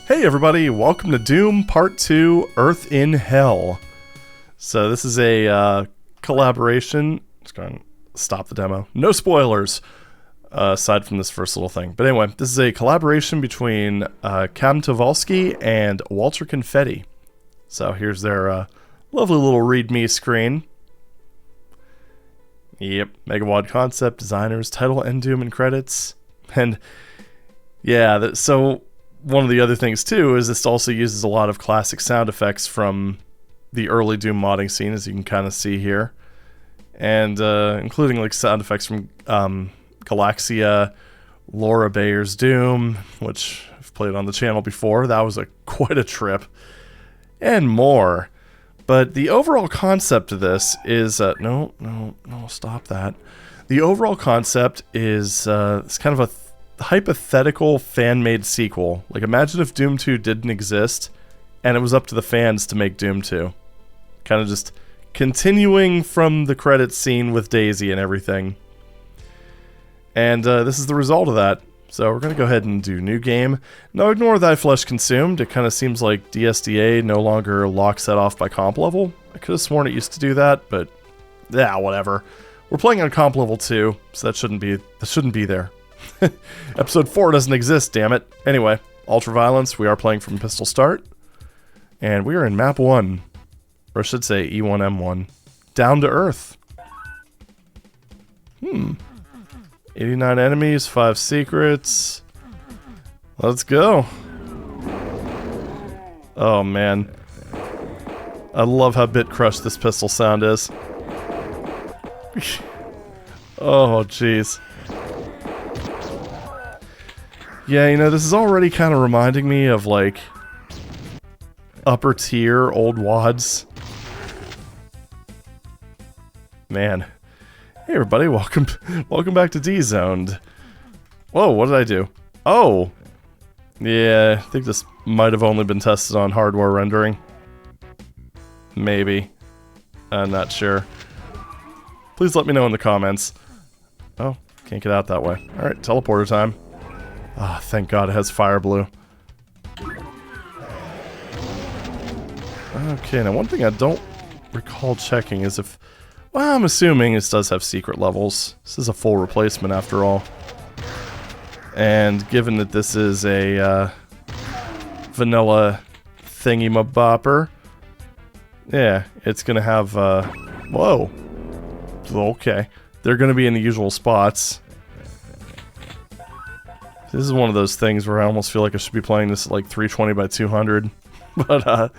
Hey everybody, welcome to Doom Part 2, Earth in Hell. So this is a collaboration. Just going to stop the demo. No spoilers, aside from this first little thing. But anyway, this is a collaboration between Cam Tovalsky and Walter Confetti. So here's their lovely little readme screen. Yep, Megawad concept, designers, title, end Doom, and credits. And yeah, so one of the other things too is this also uses a lot of classic sound effects from the early Doom modding scene, as you can kind of see here, and including like sound effects from Galaxia, Laura Bayer's Doom, which I've played on the channel before. That was quite a trip, and more. But the overall concept of this is no, stop that. The overall concept is it's kind of a hypothetical fan-made sequel. Like, imagine if Doom 2 didn't exist and it was up to the fans to make Doom 2. Kind of just continuing from the credits scene with Daisy and everything. And this is the result of that. So we're going to go ahead and do new game. Now ignore thy flesh consumed. It kind of seems like dsda no longer locks that off by comp level. I could have sworn it used to do that, but yeah, whatever. We're playing on comp level 2, so that shouldn't be there. Episode 4 doesn't exist, damn it. Anyway, Ultraviolence, we are playing from pistol start. And we are in map 1. Or I should say E1M1. Down to Earth. 89 enemies, 5 secrets. Let's go. Oh man. I love how bit crushed this pistol sound is. Oh jeez. Yeah, you know, this is already kind of reminding me of, like, upper tier old WADs. Man. Hey everybody, welcome back to D-Zoned. Whoa, what did I do? Oh! Yeah, I think this might have only been tested on hardware rendering. Maybe. I'm not sure. Please let me know in the comments. Oh, can't get out that way. Alright, teleporter time. Ah, oh, thank God it has fire blue. Okay, now one thing I don't recall checking is if... Well, I'm assuming this does have secret levels. This is a full replacement after all. And given that this is a vanilla thingy-mabopper, yeah, it's gonna have... whoa. Okay. They're gonna be in the usual spots. This is one of those things where I almost feel like I should be playing this at like 320 by 200, but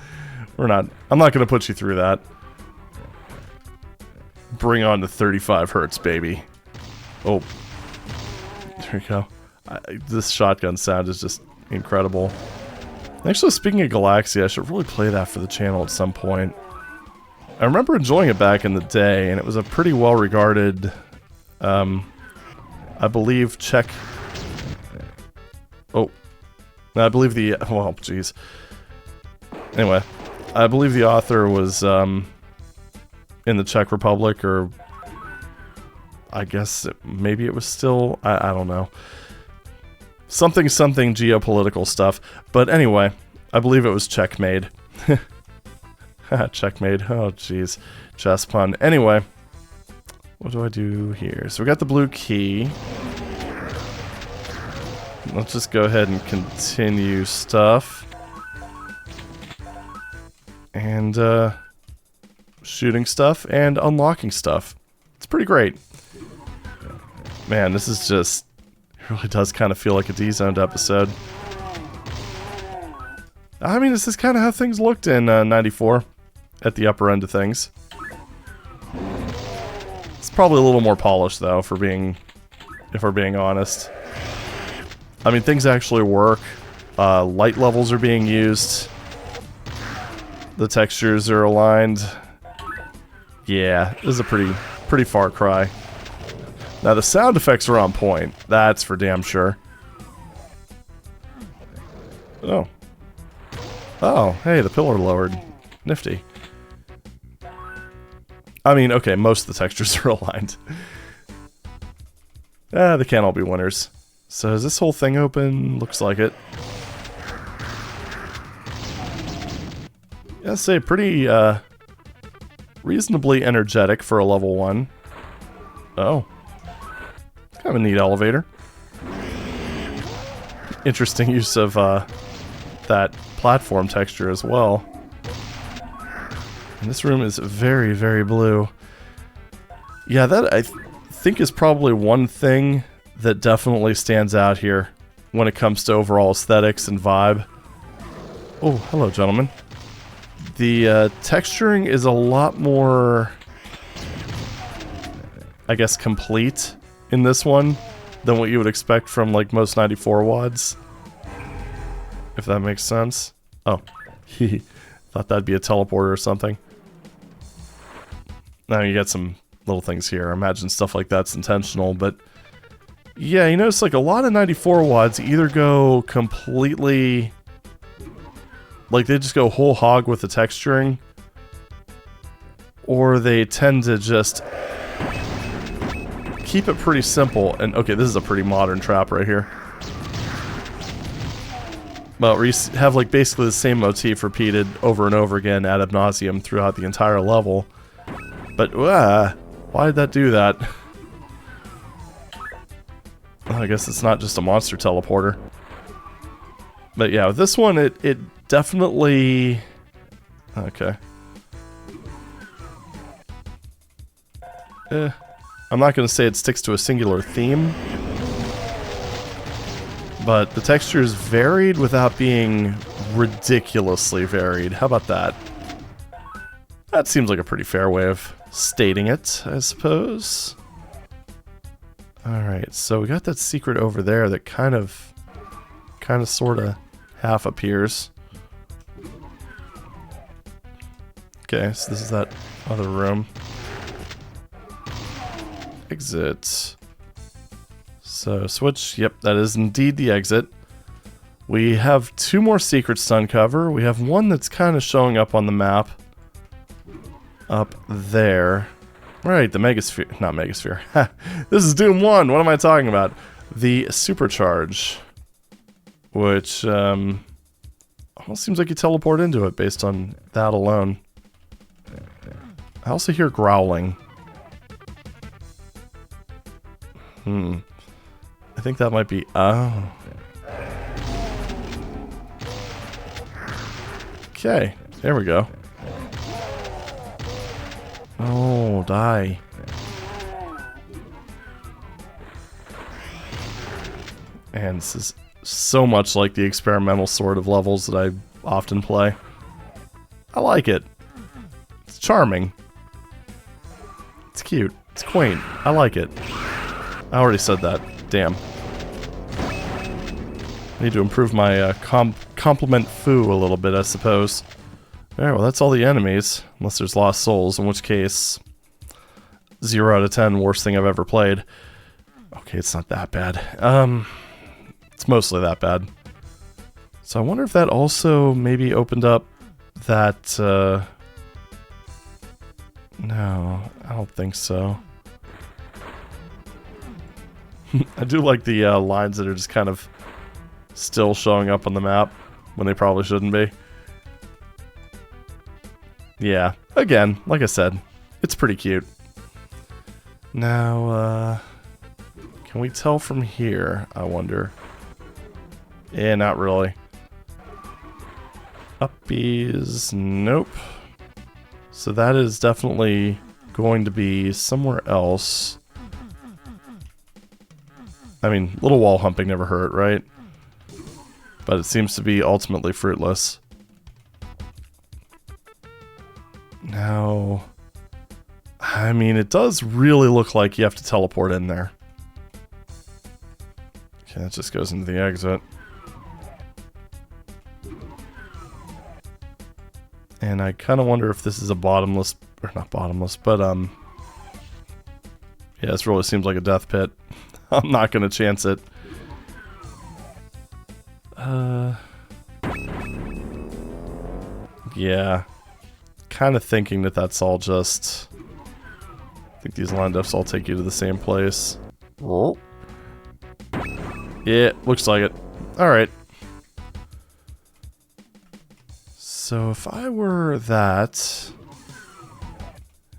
we're not. I'm not going to put you through that. Bring on the 35 hertz, baby. Oh, there we go. This shotgun sound is just incredible. Actually, speaking of Galaxia, I should really play that for the channel at some point. I remember enjoying it back in the day, and it was a pretty well-regarded, I believe, Czech... Oh, I believe the, well, jeez. Anyway, I believe the author was, in the Czech Republic, or I guess maybe it was still, I don't know. Something geopolitical stuff. But anyway, I believe it was Czech-made. Checkmate, oh jeez. Chess pun. Anyway, what do I do here? So we got the blue key. Let's just go ahead and continue stuff. And, shooting stuff and unlocking stuff. It's pretty great. Man, this is just... It really does kind of feel like a D-Zoned episode. I mean, this is kind of how things looked in 94. At the upper end of things. It's probably a little more polished, though, if we're being honest. I mean, things actually work. Light levels are being used. The textures are aligned. Yeah, this is a pretty far cry. Now, the sound effects are on point. That's for damn sure. Oh. Oh, hey, the pillar lowered. Nifty. I mean, okay, most of the textures are aligned. They can't all be winners. So is this whole thing open? Looks like it. I'd say pretty reasonably energetic for a level 1. Oh. Kind of a neat elevator. Interesting use of that platform texture as well. And this room is very, very blue. Yeah, that I think is probably one thing that definitely stands out here when it comes to overall aesthetics and vibe. Oh, hello, gentlemen. The texturing is a lot more, I guess, complete in this one than what you would expect from like most 94 WADs. If that makes sense. Oh, thought that'd be a teleporter or something. Now you got some little things here. I imagine stuff like that's intentional, but yeah, you notice like a lot of 94 WADs either go completely, like they just go whole hog with the texturing, or they tend to just keep it pretty simple. And okay, this is a pretty modern trap right here. But where you have like basically the same motif repeated over and over again ad nauseum throughout the entire level. But why did that do that? Well, I guess it's not just a monster teleporter. But yeah, with this one, it definitely... Okay. I'm not going to say it sticks to a singular theme, but the texture is varied without being ridiculously varied. How about that? That seems like a pretty fair way of stating it, I suppose. Alright, so we got that secret over there that kind of sort of half appears. Okay, so this is that other room. Exit. So, switch. Yep, that is indeed the exit. We have 2 more secrets to uncover. We have one that's kind of showing up on the map. Up there. Right, the Megasphere. Not Megasphere. This is Doom 1. What am I talking about? The Supercharge. Which, almost seems like you teleport into it based on that alone. I also hear growling. I think that might be... Oh. Okay, there we go. Oh, die. And this is so much like the experimental sort of levels that I often play. I like it. It's charming. It's cute. It's quaint. I like it. I already said that. Damn. I need to improve my compliment foo a little bit, I suppose. Alright, well that's all the enemies. Unless there's lost souls, in which case... 0 out of 10, worst thing I've ever played. Okay, it's not that bad. It's mostly that bad. So I wonder if that also maybe opened up that... No, I don't think so. I do like the lines that are just kind of still showing up on the map when they probably shouldn't be. Yeah, again, like I said, it's pretty cute. Now, can we tell from here, I wonder? Yeah, not really. Uppies, nope. So that is definitely going to be somewhere else. I mean, little wall humping never hurt, right? But it seems to be ultimately fruitless. Now, I mean, it does really look like you have to teleport in there. Okay, that just goes into the exit. And I kind of wonder if this is a bottomless, or not bottomless, but yeah, this really seems like a death pit. I'm not gonna chance it. Yeah. Kind of thinking that that's all just... I think these line ups all take you to the same place. Oh. Yeah, looks like it. Alright. So if I were that,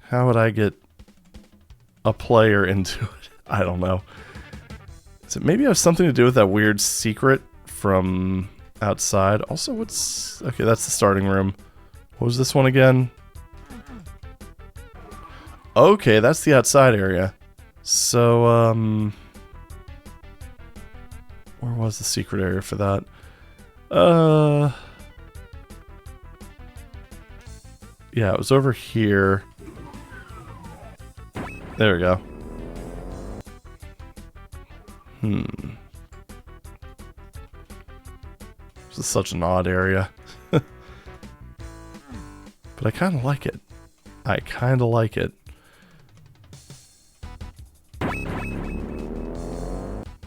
how would I get a player into it? I don't know. Does it maybe have something to do with that weird secret from outside? Also, what's... Okay, that's the starting room. What was this one again? Okay, that's the outside area. So, where was the secret area for that? Yeah, it was over here. There we go. This is such an odd area. But I kind of like it. I kind of like it.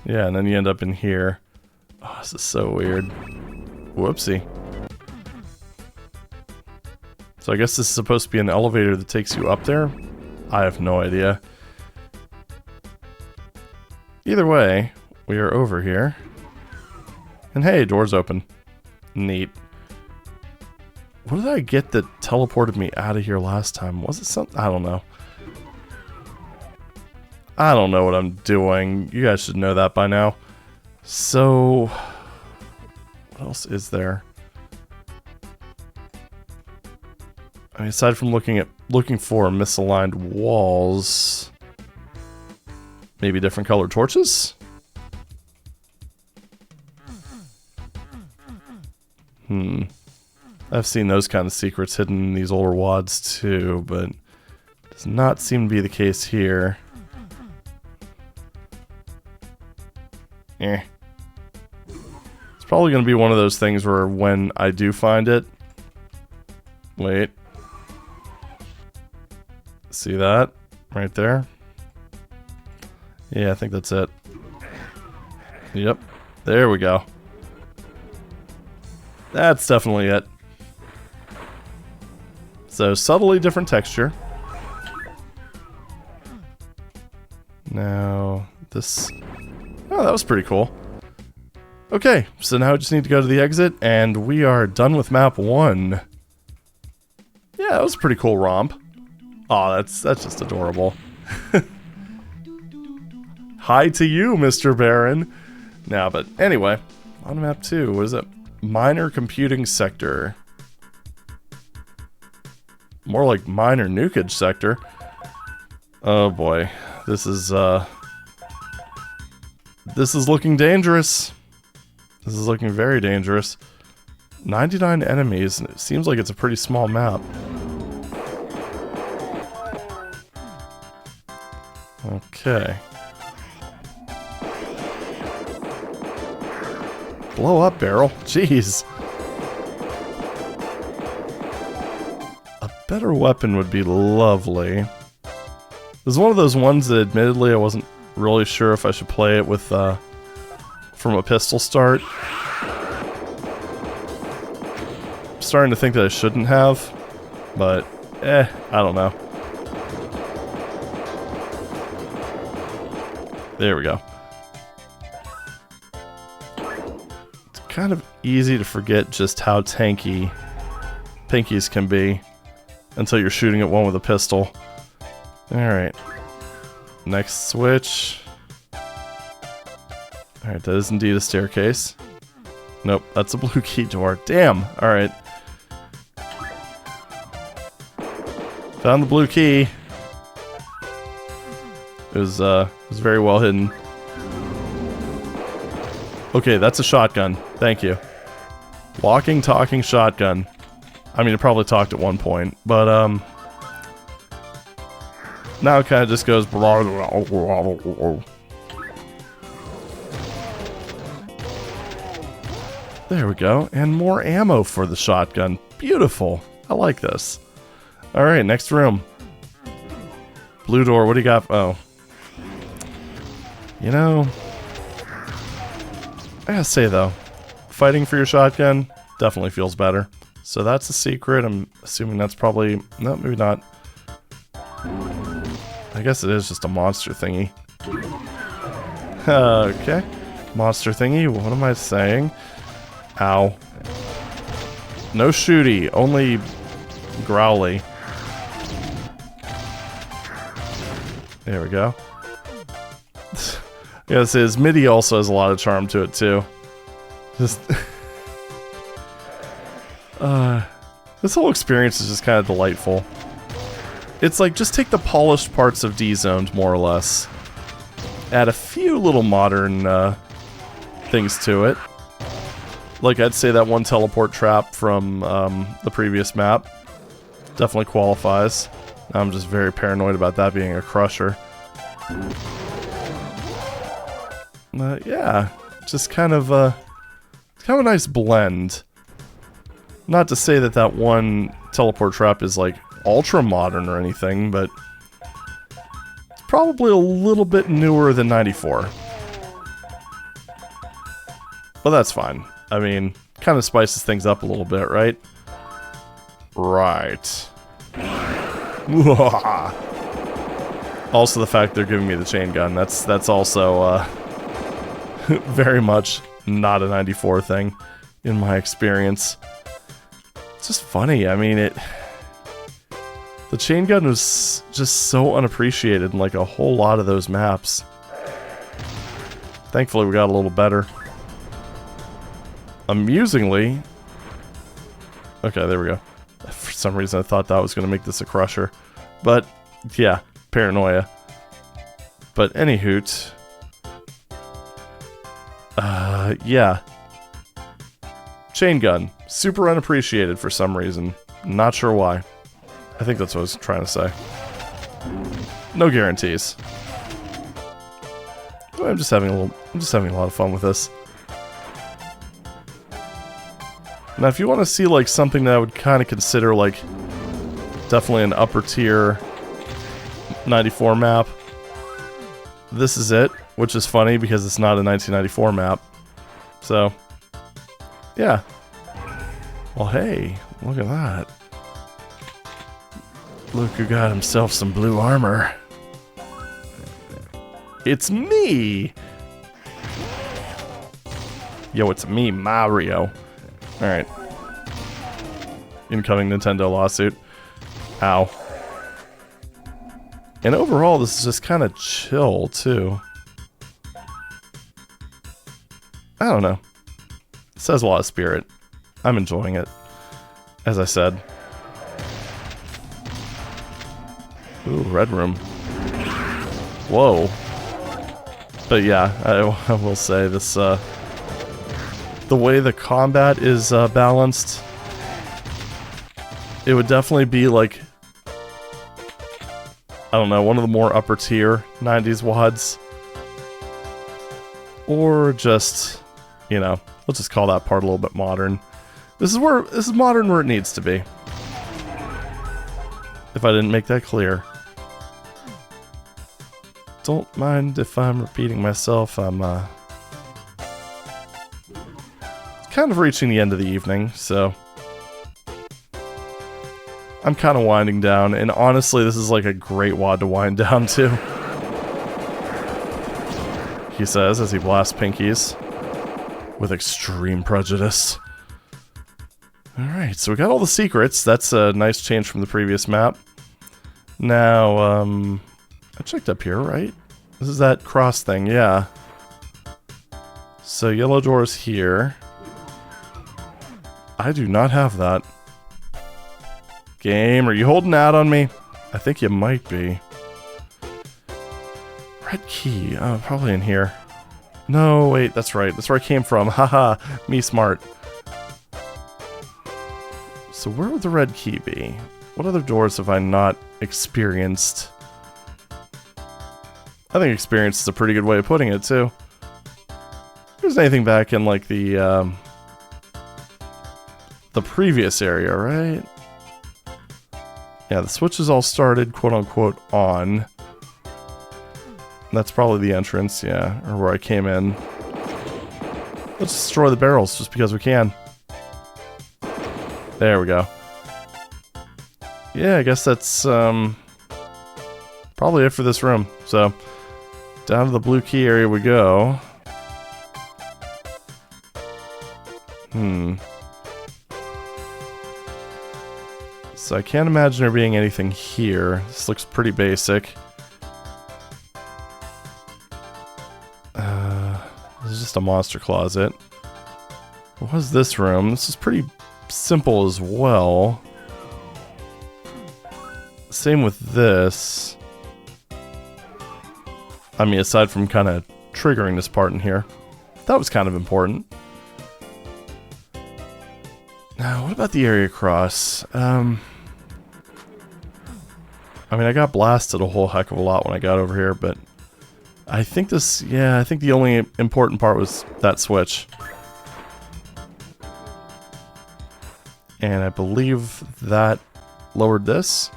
Yeah, and then you end up in here. Oh, this is so weird. Whoopsie. So I guess this is supposed to be an elevator that takes you up there? I have no idea. Either way, we are over here. And hey, door's open. Neat. What did I get that teleported me out of here last time? Was it something? I don't know. I don't know what I'm doing. You guys should know that by now. So, what else is there? I mean, aside from looking for misaligned walls, maybe different colored torches? I've seen those kind of secrets hidden in these older WADs too, but does not seem to be the case here. It's probably going to be one of those things where when I do find it... Wait. See that? Right there? Yeah, I think that's it. Yep. There we go. That's definitely it. So, subtly different texture. Now, this... Oh, that was pretty cool. Okay, so now we just need to go to the exit, and we are done with map 1. Yeah, that was a pretty cool romp. Aw, that's just adorable. Hi to you, Mr. Baron. Now, but anyway, on map 2, what is it? Minor computing sector. More like minor nukage sector. Oh boy, this is looking dangerous. This is looking very dangerous. 99 enemies, and it seems like it's a pretty small map. Okay. Blow up, barrel. Jeez. A better weapon would be lovely. This is one of those ones that admittedly I wasn't really sure if I should play it with from a pistol start. I'm starting to think that I shouldn't have, but I don't know. There we go. It's kind of easy to forget just how tanky pinkies can be until you're shooting at one with a pistol. Alright. Next switch. Alright, that is indeed a staircase. Nope, that's a blue key door. Damn! Alright. Found the blue key. It was very well hidden. Okay, that's a shotgun. Thank you. Walking, talking shotgun. I mean, it probably talked at one point, but, now it kind of just goes... There we go. And more ammo for the shotgun. Beautiful. I like this. Alright, next room. Blue door, what do you got? Oh. You know... I gotta say, though, fighting for your shotgun definitely feels better. So that's a secret. I'm assuming that's probably... No, maybe not. I guess it is just a monster thingy. Okay. Monster thingy, what am I saying? Ow. No shooty, only growly. There we go. Yes, his MIDI also has a lot of charm to it too. Just this whole experience is just kind of delightful. It's like, just take the polished parts of D-Zoned, more or less. Add a few little modern things to it. Like, I'd say that one teleport trap from the previous map definitely qualifies. I'm just very paranoid about that being a crusher. Yeah, just kind of a nice blend. Not to say that that one teleport trap is like ultra modern or anything, but it's probably a little bit newer than 94. But that's fine. I mean, kind of spices things up a little bit, right? Right. Also, the fact they're giving me the chain gun, that's also very much not a 94 thing in my experience. It's just funny. I mean, the chain gun was just so unappreciated in like a whole lot of those maps. Thankfully, we got a little better. Amusingly... Okay, there we go. For some reason, I thought that was going to make this a crusher. But, yeah, paranoia. But anyhoot... yeah. Chain gun. Super unappreciated for some reason. Not sure why. I think that's what I was trying to say. No guarantees. I'm just having a lot of fun with this. Now, if you want to see like something that I would kind of consider like definitely an upper tier 94 map, this is it, which is funny because it's not a 1994 map. So, yeah. Well, hey, look at that. Look who got himself some blue armor. It's me! Yo, it's me, Mario. Alright. Incoming Nintendo lawsuit. Ow. And overall, this is just kind of chill, too. I don't know. It says a lot of spirit. I'm enjoying it. As I said. Ooh, red room. Whoa. But yeah, I will say this, the way the combat is balanced, it would definitely be like, I don't know, one of the more upper tier 90s WADs. Or just, you know, let's just call that part a little bit modern. This is modern where it needs to be. If I didn't make that clear. Don't mind if I'm repeating myself. I'm kind of reaching the end of the evening, so I'm kind of winding down, and honestly, this is like a great WAD to wind down to. He says as he blasts pinkies with extreme prejudice. Alright, so we got all the secrets. That's a nice change from the previous map. Now, I checked up here, right? This is that cross thing, yeah. So yellow door is here. I do not have that. Game, are you holding out on me? I think you might be. Red key. Oh, probably in here. No, wait, that's right. That's where I came from. Haha, me smart. So where would the red key be? What other doors have I not experienced? I think experience is a pretty good way of putting it, too. If there's anything back in, like, the previous area, right? Yeah, the switch is all started, quote-unquote, on. That's probably the entrance, yeah, or where I came in. Let's destroy the barrels, just because we can. There we go. Yeah, I guess that's, probably it for this room. So, down to the blue key area we go. So I can't imagine there being anything here. This looks pretty basic. This is just a monster closet. What was this room? This is pretty simple as well. Same with this. I mean, aside from kind of triggering this part in here. That was kind of important. Now, what about the area across? I mean, I got blasted a whole heck of a lot when I got over here, but I think this, yeah, I think the only important part was that switch. And I believe that lowered this.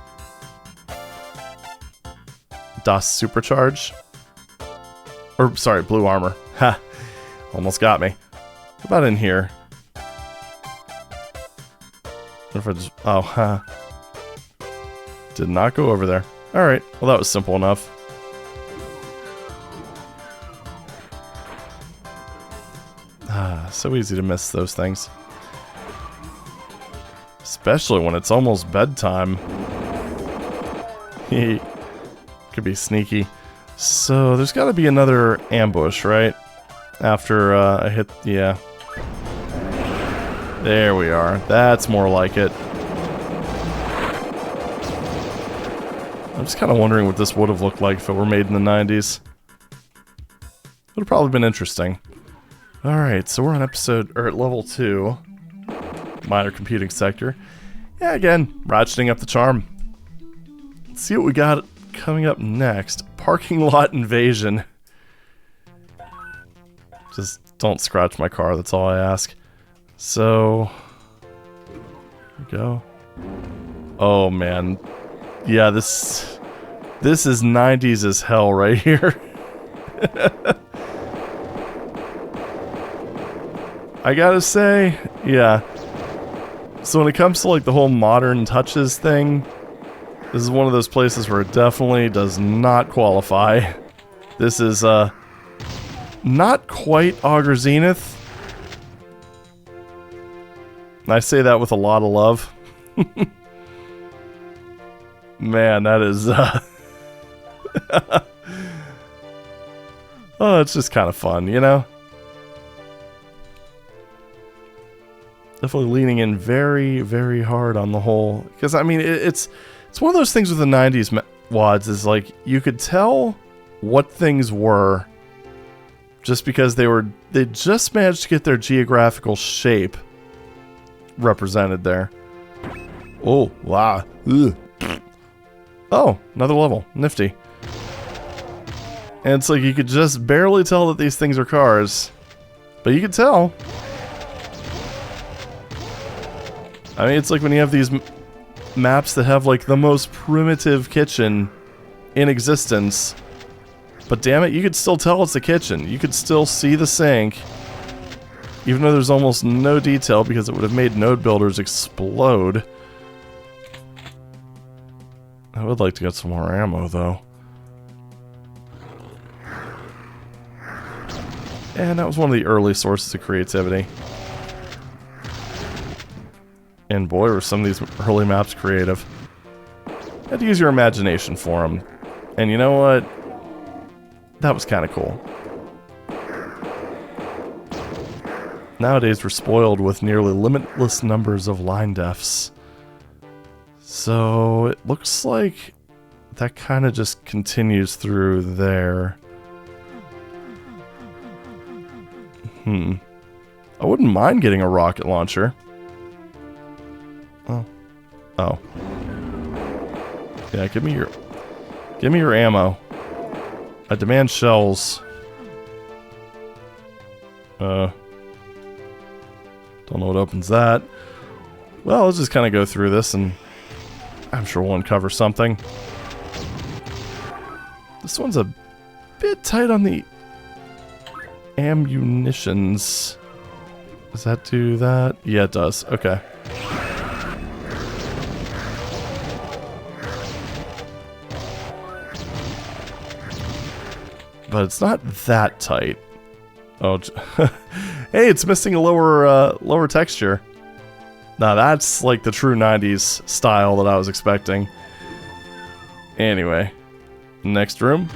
DOS supercharge. Or, sorry, blue armor. Ha! Almost got me. What about in here? What if I just, oh, huh. Did not go over there. Alright, well that was simple enough. Ah, so easy to miss those things. Especially when it's almost bedtime. Could be sneaky. So, there's gotta be another ambush, right? After I hit, yeah. There we are. That's more like it. I'm just kind of wondering what this would have looked like if it were made in the 90s. Would have probably been interesting. Alright, so we're on at level 2. Minor computing sector. Yeah, again, ratcheting up the charm. Let's see what we got coming up next. Parking lot invasion. Just don't scratch my car, that's all I ask. So, here we go. Oh man. Yeah, this is 90s as hell right here. I gotta say, yeah. So when it comes to like the whole modern touches thing, this is one of those places where it definitely does not qualify. This is not quite Augur Zenith. I say that with a lot of love. Man, that is oh, it's just kind of fun, you know? Definitely leaning in very, very hard on the whole. Because, I mean, it's one of those things with the 90s WADs is like, you could tell what things were just because they just managed to get their geographical shape represented there. Oh, wow. Ugh. Oh, another level. Nifty. And it's like you could just barely tell that these things are cars. But you could tell. I mean, it's like when you have these maps that have like the most primitive kitchen in existence. But damn it, you could still tell it's a kitchen. You could still see the sink. Even though there's almost no detail because it would have made node builders explode. I would like to get some more ammo, though. And that was one of the early sources of creativity. And boy, were some of these early maps creative. You had to use your imagination for them. And you know what? That was kind of cool. Nowadays, we're spoiled with nearly limitless numbers of line defs. So, it looks like that kind of just continues through there. I wouldn't mind getting a rocket launcher. Oh. Yeah, give me your ammo. I demand shells. Don't know what opens that. Well, let's just kind of go through this and I'm sure we'll uncover something. This one's a bit tight on the ammunitions. Does that do that? Yeah, it does. Okay. But it's not that tight. Oh, hey, it's missing a lower texture. Now that's like the true 90s style that I was expecting. Anyway, next room.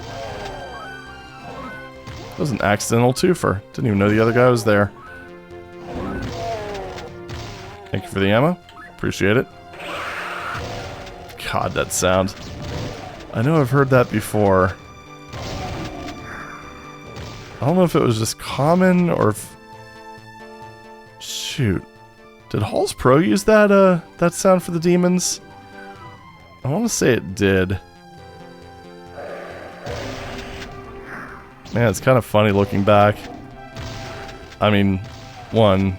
That was an accidental twofer. Didn't even know the other guy was there. Thank you for the ammo. Appreciate it. God, that sound. I know I've heard that before. I don't know if it was just common or if... Shoot. Did Halls Pro use that that sound for the demons? I want to say it did. Man, it's kind of funny looking back. I mean, one,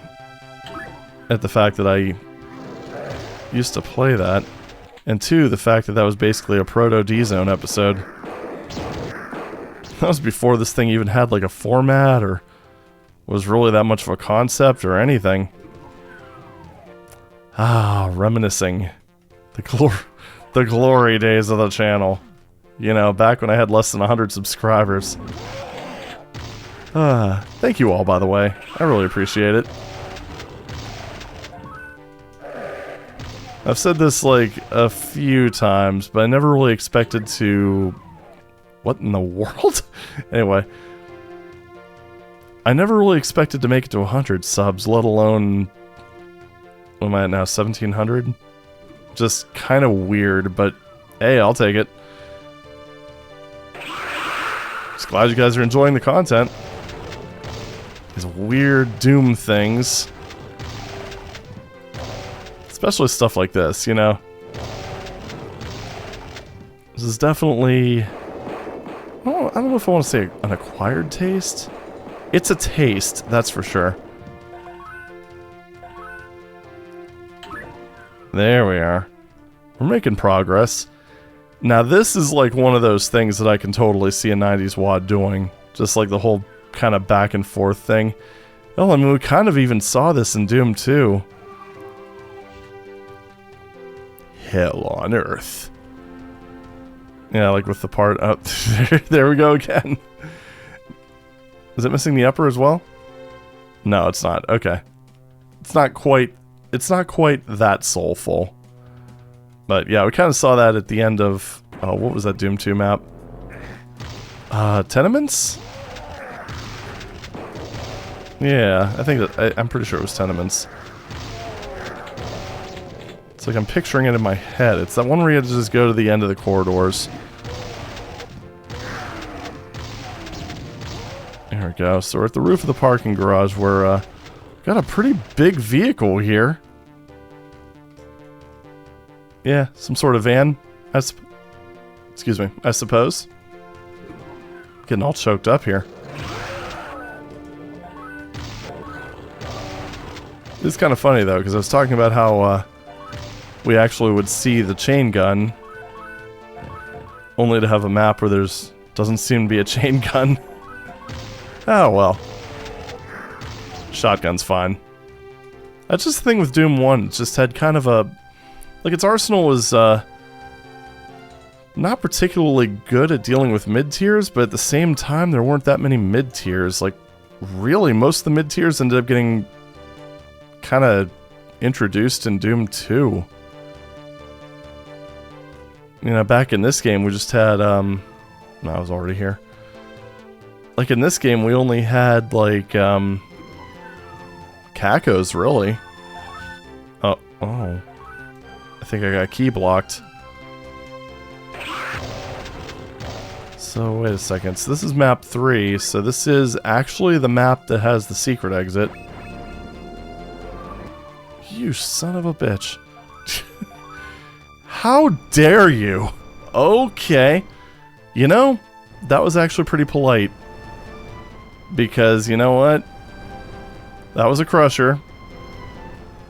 at the fact that I used to play that, and two, the fact that that was basically a proto D-Zone episode. That was before this thing even had like a format or was really that much of a concept or anything. Ah, reminiscing. The glory days of the channel. You know, back when I had less than 100 subscribers. Thank you all, by the way. I really appreciate it. I've said this like a few times, but I never really expected to... What in the world? Anyway. I never really expected to make it to 100 subs, let alone... What am I at now? 1,700? Just kind of weird, but hey, I'll take it. Just glad you guys are enjoying the content. These weird Doom things. Especially stuff like this, you know? This is definitely... I don't know if I want to say an acquired taste. It's a taste, that's for sure. There we are. We're making progress. Now this is like one of those things that I can totally see a 90s WAD doing. Just like the whole kind of back and forth thing. Oh, I mean, we kind of even saw this in Doom 2. Hell on Earth. Yeah, like with the part up. There we go again. Is it missing the upper as well? No, it's not. Okay. It's not quite that soulful. But yeah, we kind of saw that at the end of... Oh, what was that Doom 2 map? Tenements? Yeah, I think that... I'm pretty sure it was Tenements. It's like I'm picturing it in my head. It's that one where you have to just go to the end of the corridors. There we go. So we're at the roof of the parking garage where, got a pretty big vehicle here. Yeah, some sort of van. Excuse me, I suppose. Getting all choked up here. It's kind of funny though, because I was talking about how we actually would see the chain gun, only to have a map where there's doesn't seem to be a chain gun. Oh well. Shotgun's fine. That's just the thing with Doom 1. It just had kind of a... Like, its arsenal was, not particularly good at dealing with mid-tiers, but at the same time, there weren't that many mid-tiers. Like, really, most of the mid-tiers ended up getting kind of introduced in Doom 2. You know, back in this game, we just had, no, I was already here. Like, in this game, we only had, like, Cacos, really. Oh. I think I got key blocked. So, wait a second. So this is map 3, so this is actually the map that has the secret exit. You son of a bitch. How dare you? Okay. You know, that was actually pretty polite. Because, you know what? That was a crusher.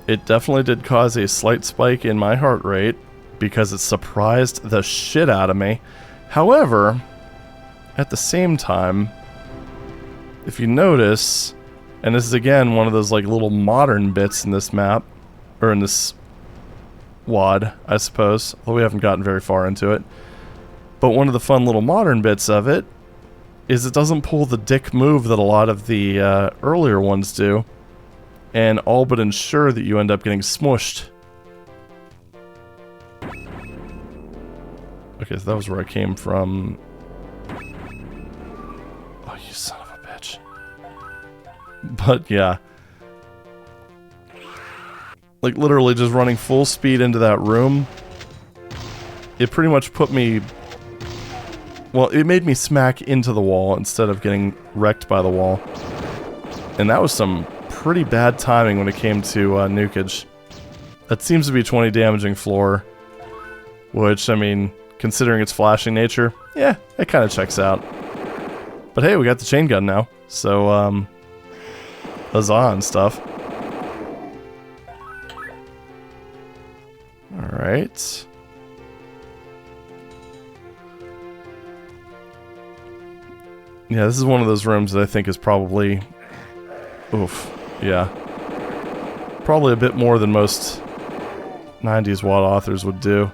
It definitely did cause a slight spike in my heart rate because it surprised the shit out of me. However, at the same time, if you notice, and this is again one of those like little modern bits in this map, or in this WAD, I suppose, although we haven't gotten very far into it. But one of the fun little modern bits of it is it doesn't pull the dick move that a lot of the earlier ones do. and all but ensure that you end up getting smushed. Okay, so that was where I came from. Oh, you son of a bitch. But yeah. Like, literally just running full speed into that room. It pretty much put me... Well, it made me smack into the wall instead of getting wrecked by the wall. And that was some pretty bad timing when it came to nukage. That seems to be 20 damaging floor. Which, I mean, considering its flashing nature, yeah, it kind of checks out. But hey, we got the chain gun now. So, huzzah and stuff. Alright. Yeah, this is one of those rooms that I think is probably... Oof. Yeah. Probably a bit more than most 90s WAD authors would do.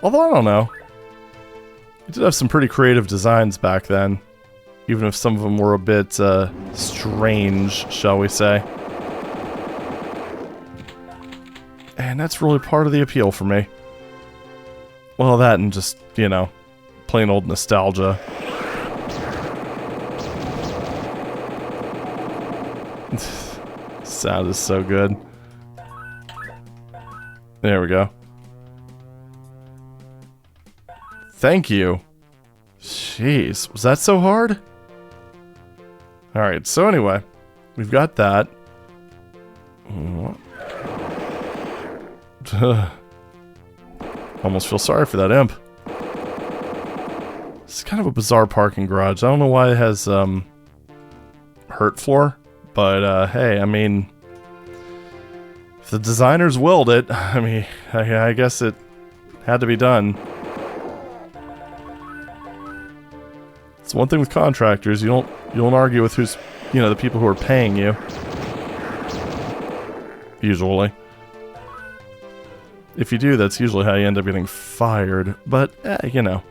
Although, I don't know. We did have some pretty creative designs back then. Even if some of them were a bit, strange, shall we say. And that's really part of the appeal for me. Well, that and just, you know, plain old nostalgia. Sound is so good. There we go. Thank you. Jeez, was that so hard? Alright, so anyway, we've got that. Almost feel sorry for that imp. It's kind of a bizarre parking garage. I don't know why it has, hurt floor. But, hey, I mean, if the designers willed it, I mean, I guess it had to be done. It's one thing with contractors, you don't argue with who's, you know, the people who are paying you. Usually. If you do, that's usually how you end up getting fired. But, you know.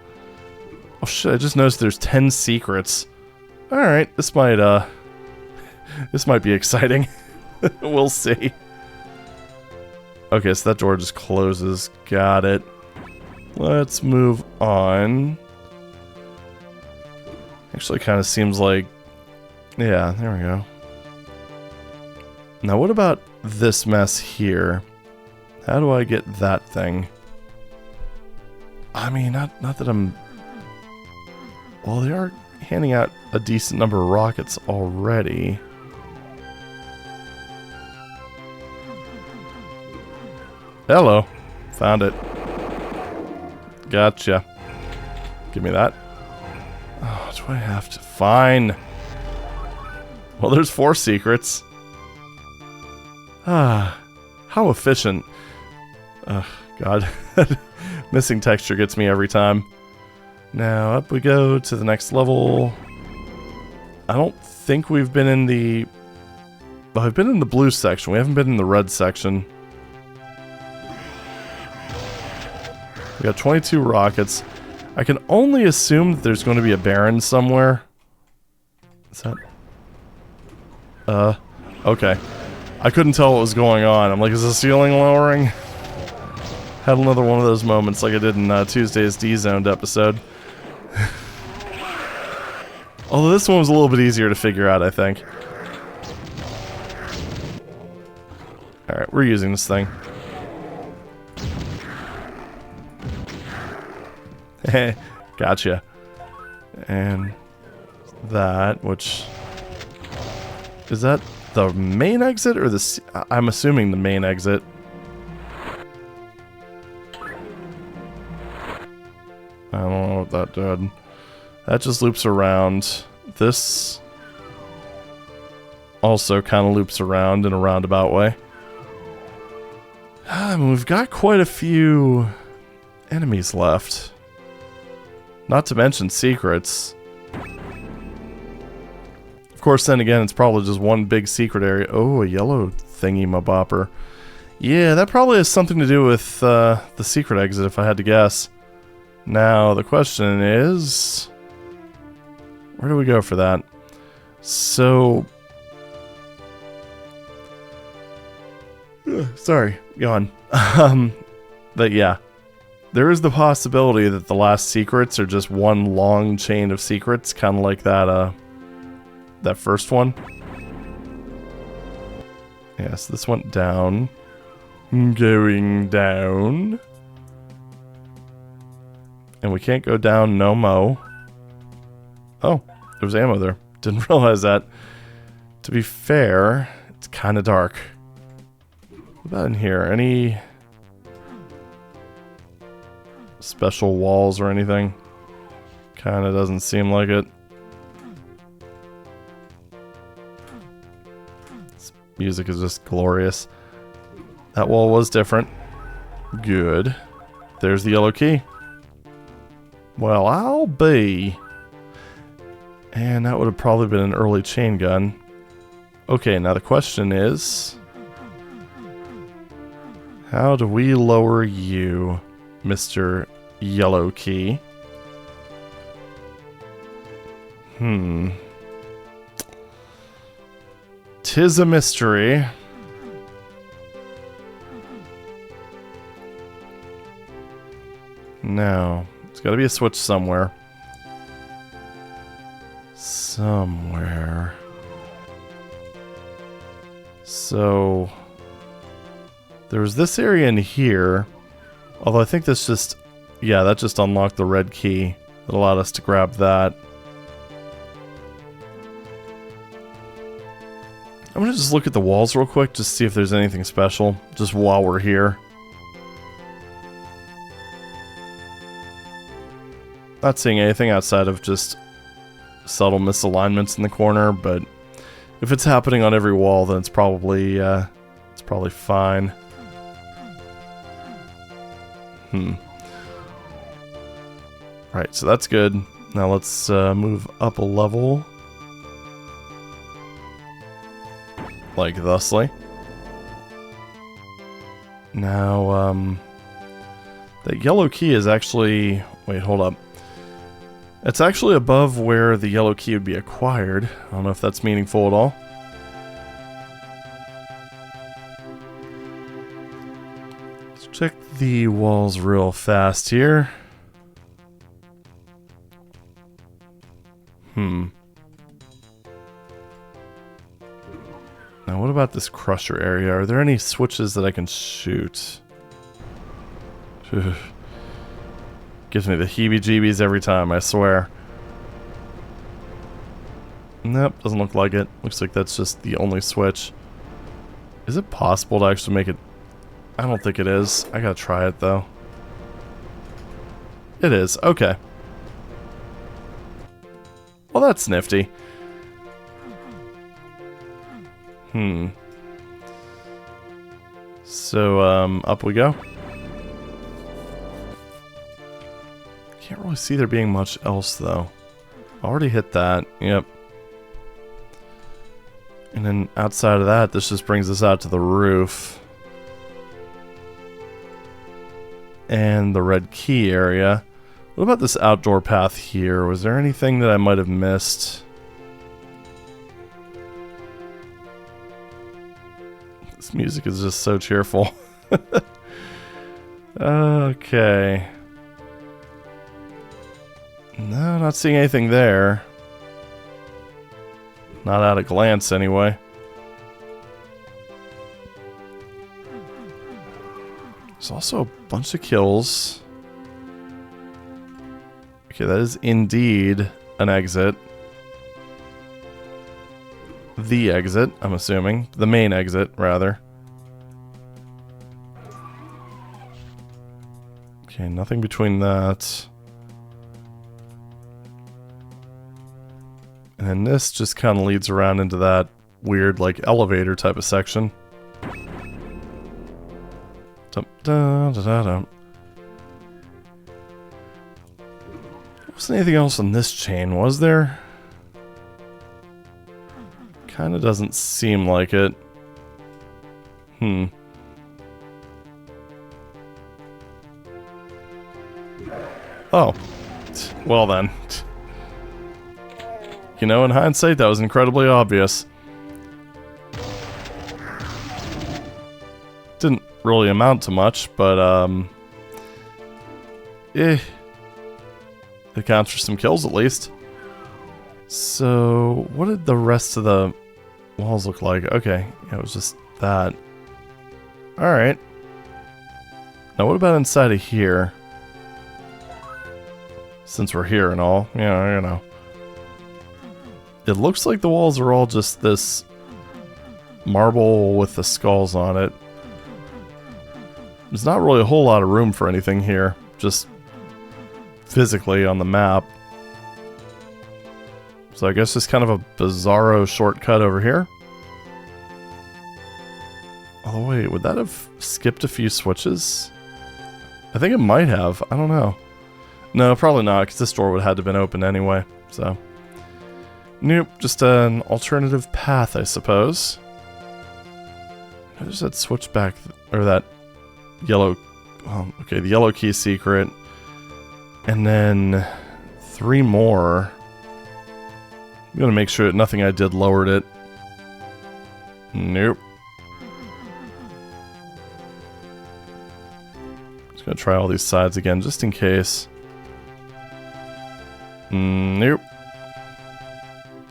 Oh shit, I just noticed there's 10 secrets. Alright, this might be exciting. We'll see. Okay, so that door just closes. Got it. Let's move on. Actually, kind of seems like... Yeah, there we go. Now, what about this mess here? How do I get that thing? I mean, not that I'm... Well, they are handing out a decent number of rockets already. Hello. Found it. Gotcha. Give me that. Oh, do I have to? Fine. Well, there's 4 secrets. Ah, how efficient. God. Missing texture gets me every time. Now, up we go to the next level. I don't think we've been in the... Well, I've been in the blue section. We haven't been in the red section. We got 22 rockets. I can only assume that there's going to be a Baron somewhere. Is that... Okay. I couldn't tell what was going on. I'm like, is the ceiling lowering? Had another one of those moments like I did in Tuesday's D-Zoned episode. Although this one was a little bit easier to figure out, I think. Alright, we're using this thing. Gotcha. And that, which... Is that the main exit or the... I'm assuming the main exit. I don't know what that did. That just loops around. This also kind of loops around in a roundabout way. We've got quite a few enemies left. Not to mention secrets. Of course, then again, it's probably just one big secret area. Oh, a yellow thingy-mabopper. Yeah, that probably has something to do with the secret exit, if I had to guess. Now, the question is... Where do we go for that? So... Sorry, yawn. But yeah, there is the possibility that the last secrets are just one long chain of secrets, kind of like that, that first one. Yes, this went down. Going down. And we can't go down no mo. Oh, there's ammo there. Didn't realize that. To be fair, it's kind of dark. What about in here? Any special walls or anything? Kind of doesn't seem like it. This music is just glorious. That wall was different. Good. There's the yellow key. Well, I'll be. And that would have probably been an early chain gun. Okay, now the question is, how do we lower you, Mr. Yellow Key? Tis a mystery. Now, there's got to be a switch somewhere. So, there's this area in here. Although I think this just, yeah, that just unlocked the red key. That allowed us to grab that. I'm gonna just look at the walls real quick, just see if there's anything special, just while we're here. Not seeing anything outside of just subtle misalignments in the corner, but if it's happening on every wall, then it's probably fine. Right, so that's good. Now let's move up a level. Like thusly. Now, that yellow key is actually... Wait, hold up. It's actually above where the yellow key would be acquired. I don't know if that's meaningful at all. Let's check the walls real fast here. Now what about this crusher area? Are there any switches that I can shoot? Gives me the heebie-jeebies every time, I swear. Nope, doesn't look like it. Looks like that's just the only switch. Is it possible to actually make it... I don't think it is. I gotta try it, though. It is. Okay. Well, that's nifty. So, up we go. Can't really see there being much else, though. Already hit that. Yep. And then outside of that, this just brings us out to the roof. And the red key area. What about this outdoor path here? Was there anything that I might have missed? This music is just so cheerful. Okay. No, not seeing anything there. Not at a glance, anyway. There's also a bunch of kills. Okay, that is indeed an exit. The exit, I'm assuming. The main exit, rather. Okay, nothing between that. And then this just kind of leads around into that weird, like, elevator type of section. Dum, dum, da, da, dum. Wasn't anything else on this chain, was there? Kind of doesn't seem like it. Oh. Well then. You know, in hindsight, that was incredibly obvious. really amount to much, but it counts for some kills at least. So, what did the rest of the walls look like? Okay, yeah, it was just that. Alright. Now what about inside of here? Since we're here and all, yeah, you know. It looks like the walls are all just this marble with the skulls on it. There's not really a whole lot of room for anything here, just physically on the map. So I guess just kind of a bizarro shortcut over here. Oh wait, would that have skipped a few switches? I think it might have. I don't know. No, probably not, because this door would have had to have been open anyway. So, nope, just an alternative path, I suppose. There's that switch back, or that yellow. Oh, okay, the yellow key secret, and then 3 more. I'm gonna make sure that nothing I did lowered it. Nope. Just gonna try all these sides again, just in case. Nope.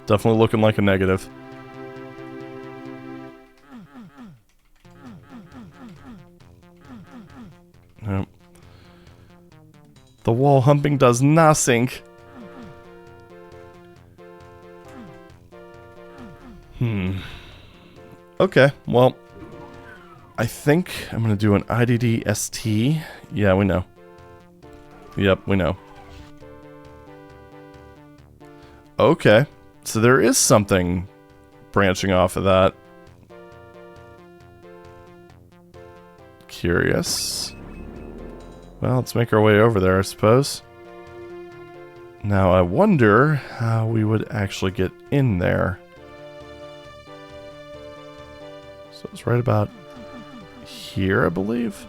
Definitely looking like a negative. Nope. The wall humping does nothing. Okay, well, I think I'm gonna do an dsda-doom. Yeah, we know. Yep, we know. Okay, so there is something branching off of that. Curious. Well, let's make our way over there, I suppose. Now, I wonder how we would actually get in there. So it's right about here, I believe.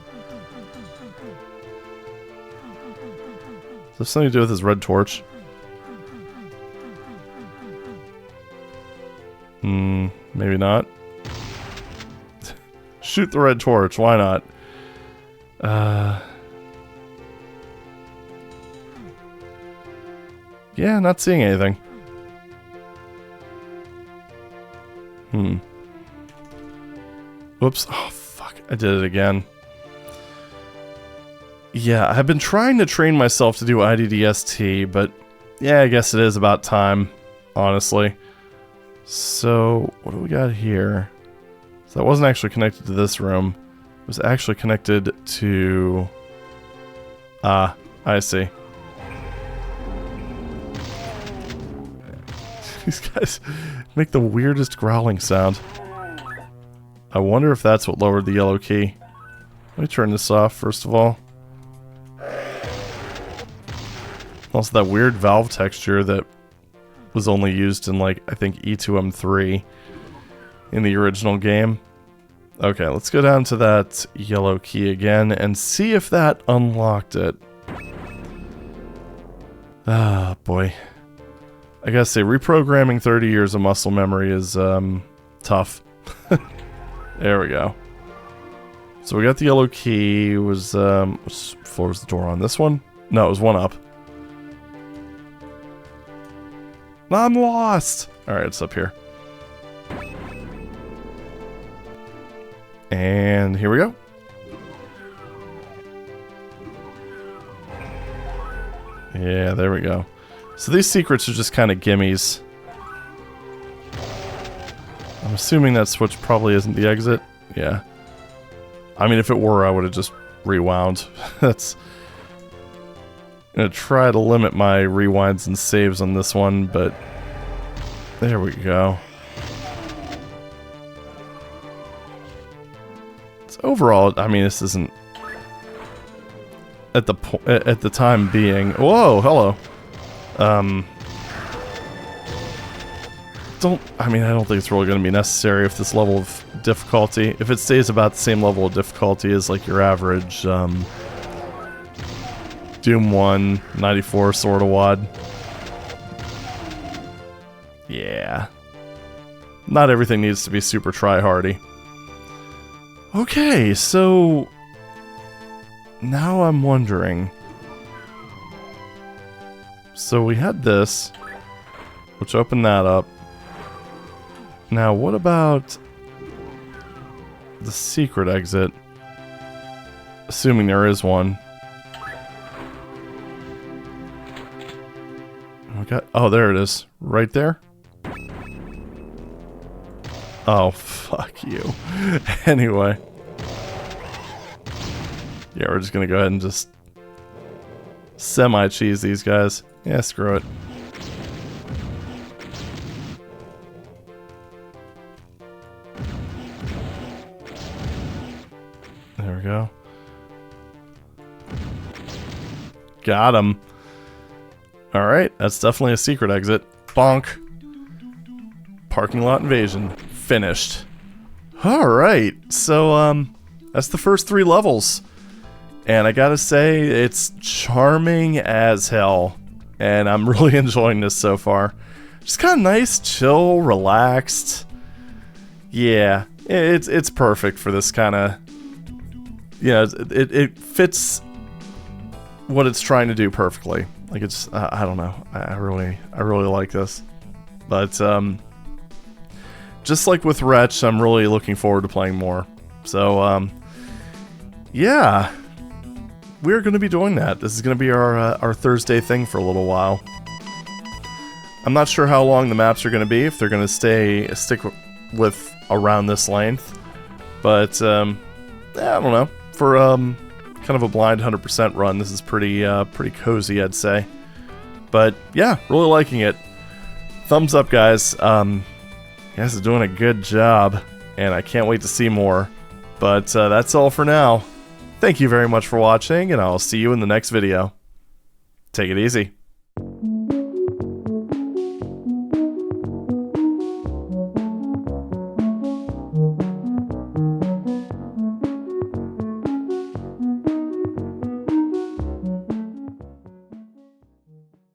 Does this have something to do with his red torch? Maybe not. Shoot the red torch, why not? Yeah, not seeing anything. Whoops. Oh, fuck. I did it again. Yeah, I've been trying to train myself to do IDDST, but yeah, I guess it is about time, honestly. So, what do we got here? So that wasn't actually connected to this room. It was actually connected to... Ah, I see. These guys make the weirdest growling sound. I wonder if that's what lowered the yellow key. Let me turn this off, first of all. Also, that weird valve texture that was only used in, like, I think E1M1-E1M3 in the original game. Okay, let's go down to that yellow key again and see if that unlocked it. Ah, boy. I gotta say, reprogramming 30 years of muscle memory is, tough. There we go. So we got the yellow key. Was, which floor was the door on? This one? No, it was one up. I'm lost! Alright, it's up here. And here we go. Yeah, there we go. So these secrets are just kind of gimmies. I'm assuming that switch probably isn't the exit. Yeah. I mean, if it were, I would have just rewound. That's... I'm gonna try to limit my rewinds and saves on this one, but... There we go. So overall, I mean, this isn't... At the time being... Whoa, hello. I don't think it's really going to be necessary if this level of difficulty, if it stays about the same level of difficulty as like your average Doom 1 94 sort of wad. Yeah. Not everything needs to be super try-hardy. Okay, so now I'm wondering. So we had this, which opened that up. Now, what about the secret exit? Assuming there is one. Okay. Oh, there it is. Right there. Oh, fuck you. Anyway. Yeah, we're just gonna go ahead and just semi-cheese these guys. Yeah, screw it. There we go. Got him. Alright, that's definitely a secret exit. Bonk. Parking lot invasion. Finished. Alright, so, that's the first 3 levels. And I gotta say, it's charming as hell. And I'm really enjoying this so far. Just kind of nice, chill, relaxed. Yeah, it's perfect for this kind of... Yeah, it fits what it's trying to do perfectly. Like, it's, I don't know. I really like this. But, just like with Wretch, I'm really looking forward to playing more. So, yeah. We're going to be doing that. This is going to be our Thursday thing for a little while. I'm not sure how long the maps are going to be, if they're going to stick with around this length. But, yeah, I don't know. For, kind of a blind 100% run, this is pretty cozy, I'd say. But yeah, really liking it. Thumbs up, guys. You guys are doing a good job, and I can't wait to see more. But that's all for now. Thank you very much for watching, and I'll see you in the next video. Take it easy.